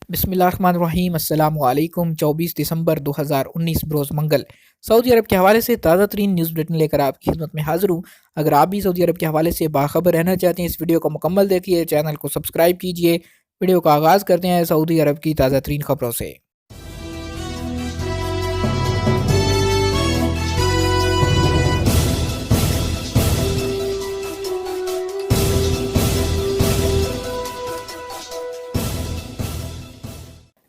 بسم اللہ الرحمن الرحیم۔ السلام علیکم۔ 24 دسمبر 2019 بروز منگل سعودی عرب کے حوالے سے تازہ ترین نیوز بلیٹن لے کر آپ کی خدمت میں حاضر ہوں۔ اگر آپ بھی سعودی عرب کے حوالے سے باخبر رہنا چاہتے ہیں، اس ویڈیو کو مکمل دیکھیے، چینل کو سبسکرائب کیجیے۔ ویڈیو کا آغاز کرتے ہیں سعودی عرب کی تازہ ترین خبروں سے۔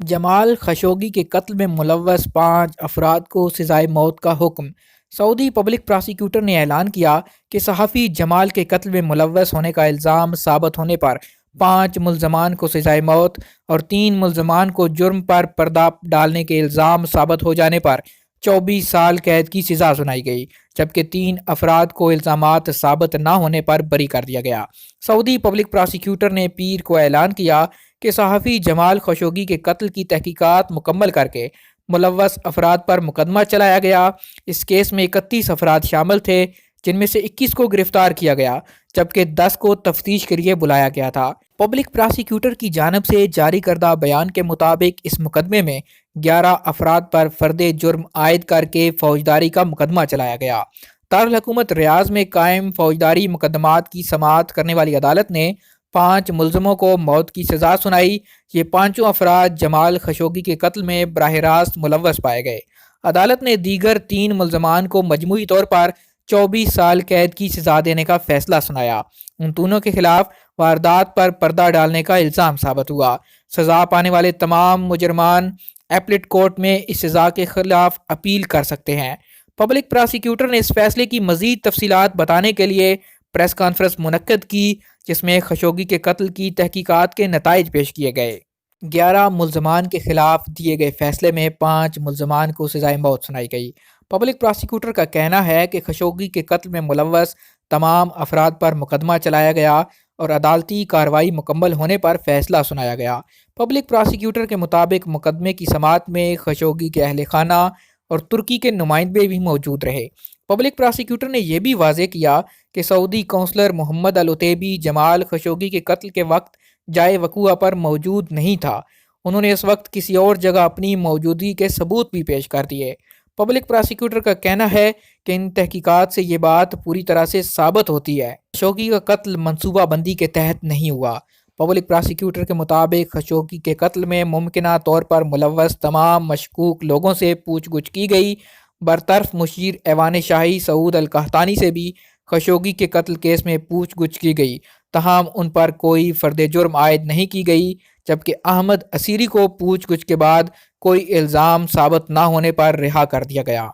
جمال خشوگی کے قتل میں ملوث 5 افراد کو سزائے موت کا حکم۔ سعودی پبلک پراسیکیوٹر نے اعلان کیا کہ صحافی جمال کے قتل میں ملوث ہونے کا الزام ثابت ہونے پر 5 ملزمان کو سزائے موت اور 3 ملزمان کو جرم پر پردہ ڈالنے کے الزام ثابت ہو جانے پر 24 سال قید کی سزا سنائی گئی، جبکہ 3 افراد کو الزامات ثابت نہ ہونے پر بری کر دیا گیا۔ سعودی پبلک پراسیکیوٹر نے پیر کو اعلان کیا کہ صحافی جمال خشوگی کے قتل کی تحقیقات مکمل کر کے ملوث افراد پر مقدمہ چلایا گیا۔ اس کیس میں 31 افراد شامل تھے، جن میں سے 21 کو گرفتار کیا گیا، جبکہ 10 کو تفتیش کے لیے بلایا گیا تھا۔ پبلک پراسیکیوٹر کی جانب سے جاری کردہ بیان کے مطابق اس مقدمے میں 11 افراد پر فرد جرم عائد کر کے فوجداری کا مقدمہ چلایا گیا۔ دارالحکومت ریاض میں قائم فوجداری مقدمات کی سماعت کرنے والی عدالت نے 5 ملزموں کو موت کی سزا سنائی۔ یہ 5 افراد جمال خشوگی کے قتل میں براہ راست ملوث پائے گئے۔ عدالت نے دیگر 3 ملزمان کو مجموعی طور پر 24 سال قید کی سزا دینے کا فیصلہ سنایا۔ ان دونوں کے خلاف واردات پر پردہ ڈالنے کا الزام ثابت ہوا۔ سزا پانے والے تمام مجرمان ایپلیٹ کورٹ میں اس سزا کے خلاف اپیل کر سکتے ہیں۔ پبلک پراسیکیوٹر نے اس فیصلے کی مزید تفصیلات بتانے کے لیے پریس کانفرنس منعقد کی، جس میں خشوگی کے قتل کی تحقیقات کے نتائج پیش کیے گئے۔ 11 ملزمان کے خلاف دیے گئے فیصلے میں 5 ملزمان کو سزائے موت سنائی گئی۔ پبلک پراسیکیوٹر کا کہنا ہے کہ خشوگی کے قتل میں ملوث تمام افراد پر مقدمہ چلایا گیا اور عدالتی کارروائی مکمل ہونے پر فیصلہ سنایا گیا۔ پبلک پراسیکیوٹر کے مطابق مقدمے کی سماعت میں خشوگی کے اہل خانہ اور ترکی کے نمائندے بھی موجود رہے۔ پبلک پراسیکیوٹر نے یہ بھی واضح کیا کہ سعودی کونسلر محمد العتیبی جمال خشوگی کے قتل کے وقت جائے وقوع پر موجود نہیں تھا۔ انہوں نے اس وقت کسی اور جگہ اپنی موجودگی کے ثبوت بھی پیش کر دیے۔ پبلک پراسیکیوٹر کا کہنا ہے کہ ان تحقیقات سے یہ بات پوری طرح سے ثابت ہوتی ہے خشوگی کا قتل منصوبہ بندی کے تحت نہیں ہوا۔ پبلک پراسیکیوٹر کے مطابق خشوگی کے قتل میں ممکنہ طور پر ملوث تمام مشکوک لوگوں سے پوچھ گچھ کی گئی۔ برطرف مشیر ایوان شاہی سعود القحطانی سے بھی خشوگی کے قتل کیس میں پوچھ گچھ کی گئی، تاہم ان پر کوئی فرد جرم عائد نہیں کی گئی، جبکہ احمد اسیری کو پوچھ گچھ کے بعد کوئی الزام ثابت نہ ہونے پر رہا کر دیا گیا۔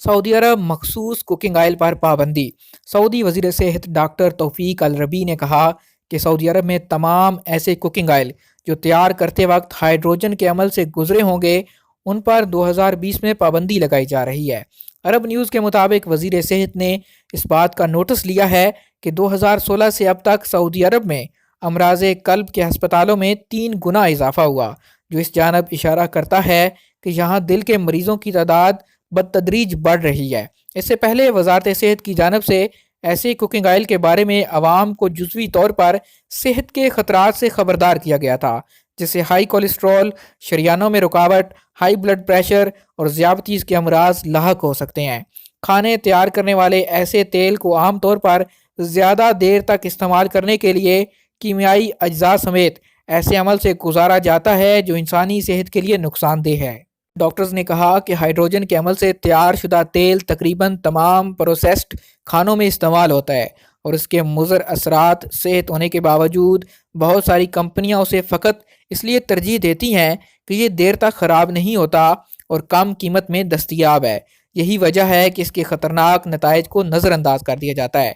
سعودی عرب مخصوص کوکنگ آئل پر پابندی۔ سعودی وزیر صحت ڈاکٹر توفیق الربیع نے کہا کہ سعودی عرب میں تمام ایسے کوکنگ آئل جو تیار کرتے وقت ہائیڈروجن کے عمل سے گزرے ہوں گے، ان پر 2020 میں پابندی لگائی جا رہی ہے۔ عرب نیوز کے مطابق وزیر صحت نے اس بات کا نوٹس لیا ہے کہ 2016 سے اب تک سعودی عرب میں امراض قلب کے ہسپتالوں میں 3 گنا اضافہ ہوا، جو اس جانب اشارہ کرتا ہے کہ یہاں دل کے مریضوں کی تعداد بتدریج بڑھ رہی ہے۔ اس سے پہلے وزارت صحت کی جانب سے ایسے کوکنگ آئل کے بارے میں عوام کو جزوی طور پر صحت کے خطرات سے خبردار کیا گیا تھا، جس سے ہائی کولیسٹرول، شریانوں میں رکاوٹ، ہائی بلڈ پریشر اور ذیابیطس کے امراض لاحق ہو سکتے ہیں۔ کھانے تیار کرنے والے ایسے تیل کو عام طور پر زیادہ دیر تک استعمال کرنے کے لیے کیمیائی اجزاء سمیت ایسے عمل سے گزارا جاتا ہے جو انسانی صحت کے لیے نقصان دہ ہے۔ ڈاکٹرز نے کہا کہ ہائیڈروجن کے عمل سے تیار شدہ تیل تقریباً تمام پروسیسڈ کھانوں میں استعمال ہوتا ہے اور اس کے مضر اثرات صحت ہونے کے باوجود بہت ساری کمپنیاں اسے فقط اس لیے ترجیح دیتی ہیں کہ یہ دیر تک خراب نہیں ہوتا اور کم قیمت میں دستیاب ہے۔ یہی وجہ ہے کہ اس کے خطرناک نتائج کو نظر انداز کر دیا جاتا ہے۔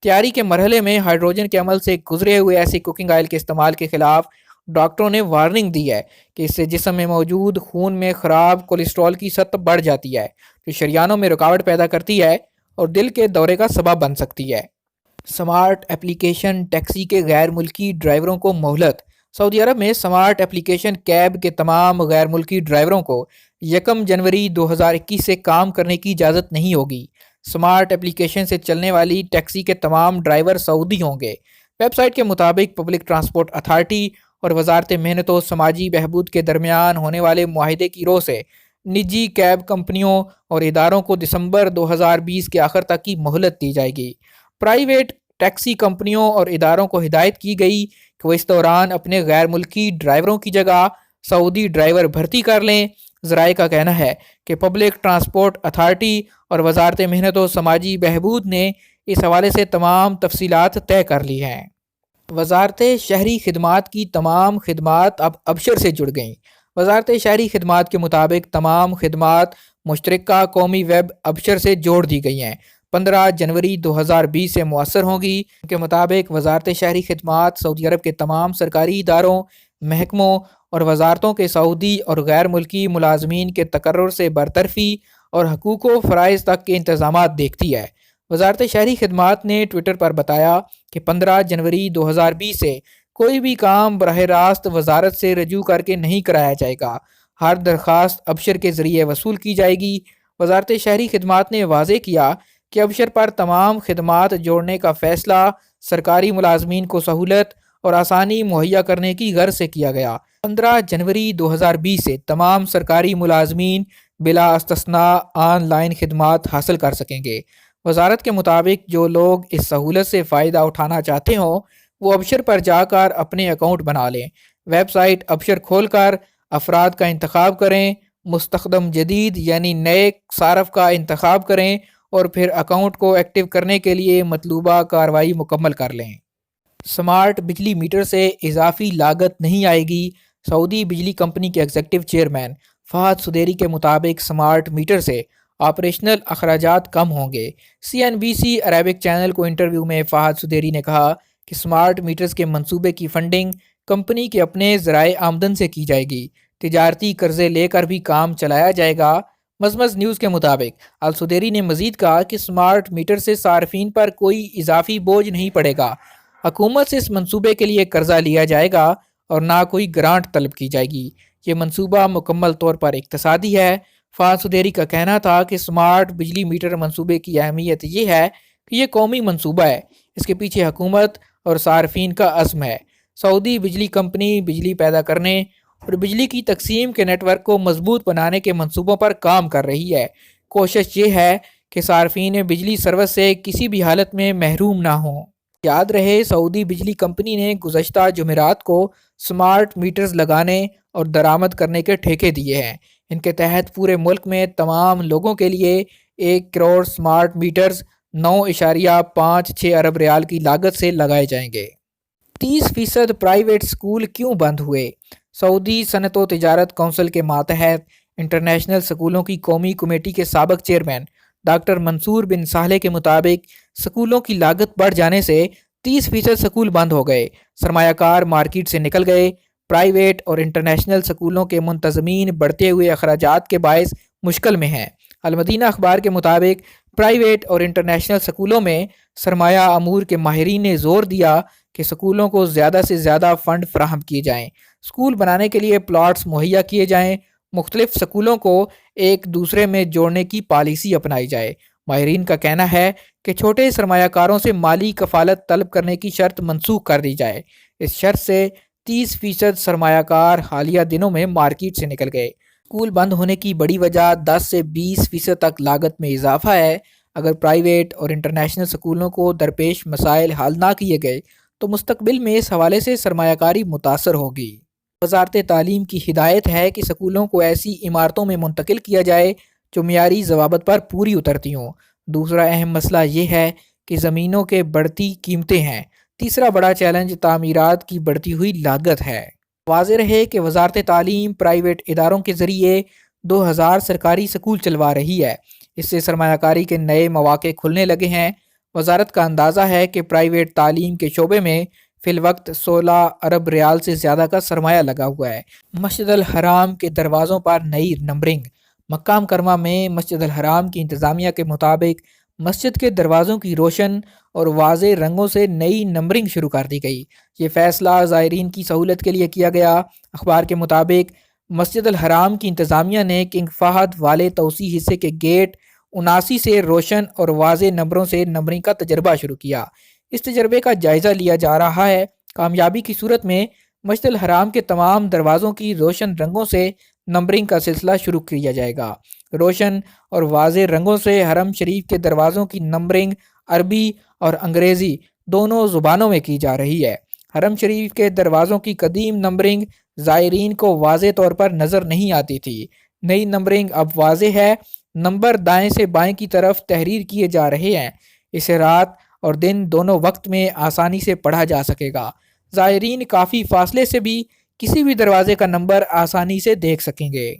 تیاری کے مرحلے میں ہائیڈروجن کے عمل سے گزرے ہوئے ایسے کوکنگ آئل کے استعمال کے خلاف ڈاکٹروں نے وارننگ دی ہے کہ اس سے جسم میں موجود خون میں خراب کولیسٹرول کی سطح بڑھ جاتی ہے، جو شریانوں میں رکاوٹ پیدا کرتی ہے اور دل کے دورے کا سبب بن سکتی ہے۔ سمارٹ اپلیکیشن ٹیکسی کے غیر ملکی ڈرائیوروں کو مہلت۔ سعودی عرب میں سمارٹ اپلیکیشن کیب کے تمام غیر ملکی ڈرائیوروں کو 1 جنوری 2021 سے کام کرنے کی اجازت نہیں ہوگی۔ سمارٹ اپلیکیشن سے چلنے والی ٹیکسی کے تمام ڈرائیور سعودی ہوں گے۔ ویب سائٹ کے مطابق پبلک ٹرانسپورٹ اتھارٹی اور وزارت محنت و سماجی بہبود کے درمیان ہونے والے معاہدے کی روح سے نجی کیب کمپنیوں اور اداروں کو دسمبر 2020 کے آخر تک کی مہلت دی جائے گی۔ پرائیویٹ ٹیکسی کمپنیوں اور اداروں کو ہدایت کی گئی کہ وہ اس دوران اپنے غیر ملکی ڈرائیوروں کی جگہ سعودی ڈرائیور بھرتی کر لیں۔ ذرائع کا کہنا ہے کہ پبلک ٹرانسپورٹ اتھارٹی اور وزارت محنت و سماجی بہبود نے اس حوالے سے تمام تفصیلات طے کر لی ہیں۔ وزارت شہری خدمات کی تمام خدمات اب ابشر سے جڑ گئیں۔ وزارت شہری خدمات کے مطابق تمام خدمات مشترکہ قومی ویب ابشر سے جوڑ دی گئی ہیں۔ 15 جنوری 2020 سے مؤثر ہوں گی۔ ان کے مطابق وزارت شہری خدمات سعودی عرب کے تمام سرکاری اداروں، محکموں اور وزارتوں کے سعودی اور غیر ملکی ملازمین کے تقرر سے برطرفی اور حقوق و فرائض تک کے انتظامات دیکھتی ہے۔ وزارت شہری خدمات نے ٹویٹر پر بتایا کہ 15 جنوری 2020 سے کوئی بھی کام براہ راست وزارت سے رجوع کر کے نہیں کرایا جائے گا۔ ہر درخواست ابشر کے ذریعے وصول کی جائے گی۔ وزارت شہری خدمات نے واضح کیا کہ ابشر پر تمام خدمات جوڑنے کا فیصلہ سرکاری ملازمین کو سہولت اور آسانی مہیا کرنے کی غرض سے کیا گیا۔ 15 جنوری 2020 سے تمام سرکاری ملازمین بلا استثناء آن لائن خدمات حاصل کر سکیں گے۔ وزارت کے مطابق جو لوگ اس سہولت سے فائدہ اٹھانا چاہتے ہوں وہ ابشر پر جا کر اپنے اکاؤنٹ بنا لیں۔ ویب سائٹ ابشر کھول کر افراد کا انتخاب کریں، مستخدم جدید یعنی نئے صارف کا انتخاب کریں اور پھر اکاؤنٹ کو ایکٹیو کرنے کے لیے مطلوبہ کارروائی مکمل کر لیں۔ سمارٹ بجلی میٹر سے اضافی لاگت نہیں آئے گی۔ سعودی بجلی کمپنی کے ایگزیکٹو چیئرمین فہد صدیری کے مطابق سمارٹ میٹر سے آپریشنل اخراجات کم ہوں گے۔ CNBC عربک چینل کو انٹرویو میں فہد صدیری نے کہا کہ سمارٹ میٹرز کے منصوبے کی فنڈنگ کمپنی کے اپنے ذرائع آمدن سے کی جائے گی۔ تجارتی قرضے لے کر بھی کام چلایا جائے گا۔ مزمز نیوز کے مطابق الصدیری نے مزید کہا کہ سمارٹ میٹر سے صارفین پر کوئی اضافی بوجھ نہیں پڑے گا۔ حکومت سے اس منصوبے کے لیے قرضہ لیا جائے گا اور نہ کوئی گرانٹ طلب کی جائے گی۔ یہ منصوبہ مکمل طور پر اقتصادی ہے۔ فہد صدیری کا کہنا تھا کہ سمارٹ بجلی میٹر منصوبے کی اہمیت یہ ہے کہ یہ قومی منصوبہ ہے۔ اس کے پیچھے حکومت اور صارفین کا عزم ہے۔ سعودی بجلی کمپنی بجلی پیدا کرنے اور بجلی کی تقسیم کے نیٹ ورک کو مضبوط بنانے کے منصوبوں پر کام کر رہی ہے۔ کوشش یہ ہے کہ صارفین بجلی سروس سے کسی بھی حالت میں محروم نہ ہوں۔ یاد رہے سعودی بجلی کمپنی نے گزشتہ جمعرات کو سمارٹ میٹرز لگانے اور درآمد کرنے کے ٹھیکے دیے ہیں۔ ان کے تحت پورے ملک میں تمام لوگوں کے لیے 1 کروڑ سمارٹ میٹرز 9.56 ارب ریال کی لاگت سے لگائے جائیں گے۔ 30% پرائیویٹ سکول کیوں بند ہوئے؟ سعودی صنعت و تجارت کونسل کے ماتحت انٹرنیشنل سکولوں کی قومی کمیٹی کے سابق چیئرمین ڈاکٹر منصور بن صالح کے مطابق سکولوں کی لاگت بڑھ جانے سے 30% سکول بند ہو گئے۔ سرمایہ کار مارکیٹ سے نکل گئے۔ پرائیویٹ اور انٹرنیشنل سکولوں کے منتظمین بڑھتے ہوئے اخراجات کے باعث مشکل میں ہیں۔ المدینہ اخبار کے مطابق پرائیویٹ اور انٹرنیشنل سکولوں میں سرمایہ امور کے ماہرین نے زور دیا کہ سکولوں کو زیادہ سے زیادہ فنڈ فراہم کیے جائیں، سکول بنانے کے لیے پلاٹس مہیا کیے جائیں، مختلف سکولوں کو ایک دوسرے میں جوڑنے کی پالیسی اپنائی جائے۔ ماہرین کا کہنا ہے کہ چھوٹے سرمایہ کاروں سے مالی کفالت طلب کرنے کی شرط منسوخ کر دی جائے۔ اس شرط سے 30% سرمایہ کار حالیہ دنوں میں مارکیٹ سے نکل گئے۔ سکول بند ہونے کی بڑی وجہ 10 سے 20% تک لاگت میں اضافہ ہے۔ اگر پرائیویٹ اور انٹرنیشنل سکولوں کو درپیش مسائل حل نہ کیے گئے تو مستقبل میں اس حوالے سے سرمایہ کاری متاثر ہوگی۔ وزارت تعلیم کی ہدایت ہے کہ سکولوں کو ایسی عمارتوں میں منتقل کیا جائے جو معیاری ضوابط پر پوری اترتی ہوں۔ دوسرا اہم مسئلہ یہ ہے کہ زمینوں کے بڑھتی قیمتیں ہیں۔ تیسرا بڑا چیلنج تعمیرات کی بڑھتی ہوئی لاگت ہے۔ واضح رہے کہ وزارت تعلیم پرائیویٹ اداروں کے ذریعے 2000 سرکاری سکول چلوا رہی ہے۔ اس سے سرمایہ کاری کے نئے مواقع کھلنے لگے ہیں۔ وزارت کا اندازہ ہے کہ پرائیویٹ تعلیم کے شعبے میں فی الوقت 16 ارب ریال سے زیادہ کا سرمایہ لگا ہوا ہے۔ مسجد الحرام کے دروازوں پر نئی نمبرنگ۔ مکہ مکرمہ میں مسجد الحرام کی انتظامیہ کے مطابق مسجد کے دروازوں کی روشن اور واضح رنگوں سے نئی نمبرنگ شروع کر دی گئی۔ یہ فیصلہ زائرین کی سہولت کے لیے کیا گیا۔ اخبار کے مطابق مسجد الحرام کی انتظامیہ نے کنگ فہد والے توسیع حصے کے گیٹ 79 سے روشن اور واضح نمبروں سے نمبرنگ کا تجربہ شروع کیا۔ اس تجربے کا جائزہ لیا جا رہا ہے۔ کامیابی کی صورت میں مسجد الحرام کے تمام دروازوں کی روشن رنگوں سے نمبرنگ کا سلسلہ شروع کیا جائے گا۔ روشن اور واضح رنگوں سے حرم شریف کے دروازوں کی نمبرنگ عربی اور انگریزی دونوں زبانوں میں کی جا رہی ہے۔ حرم شریف کے دروازوں کی قدیم نمبرنگ زائرین کو واضح طور پر نظر نہیں آتی تھی۔ نئی نمبرنگ اب واضح ہے، نمبر دائیں سے بائیں کی طرف تحریر کیے جا رہے ہیں۔ اسے رات اور دن دونوں وقت میں آسانی سے پڑھا جا سکے گا۔ زائرین کافی فاصلے سے بھی کسی بھی دروازے کا نمبر آسانی سے دیکھ سکیں گے۔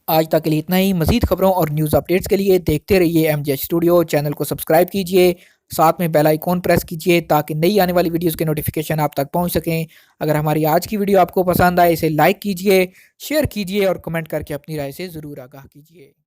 آج تک کے لیے اتنا ہی۔ مزید خبروں اور نیوز اپڈیٹس کے لیے دیکھتے رہیے MJ اسٹوڈیو۔ چینل کو سبسکرائب کیجئے، ساتھ میں بیل آئیکن پریس کیجئے تاکہ نئی آنے والی ویڈیوز کے نوٹیفیکیشن آپ تک پہنچ سکیں۔ اگر ہماری آج کی ویڈیو آپ کو پسند آئے اسے لائک کیجئے، شیئر کیجئے اور کمنٹ کر کے اپنی رائے سے ضرور آگاہ کیجئے۔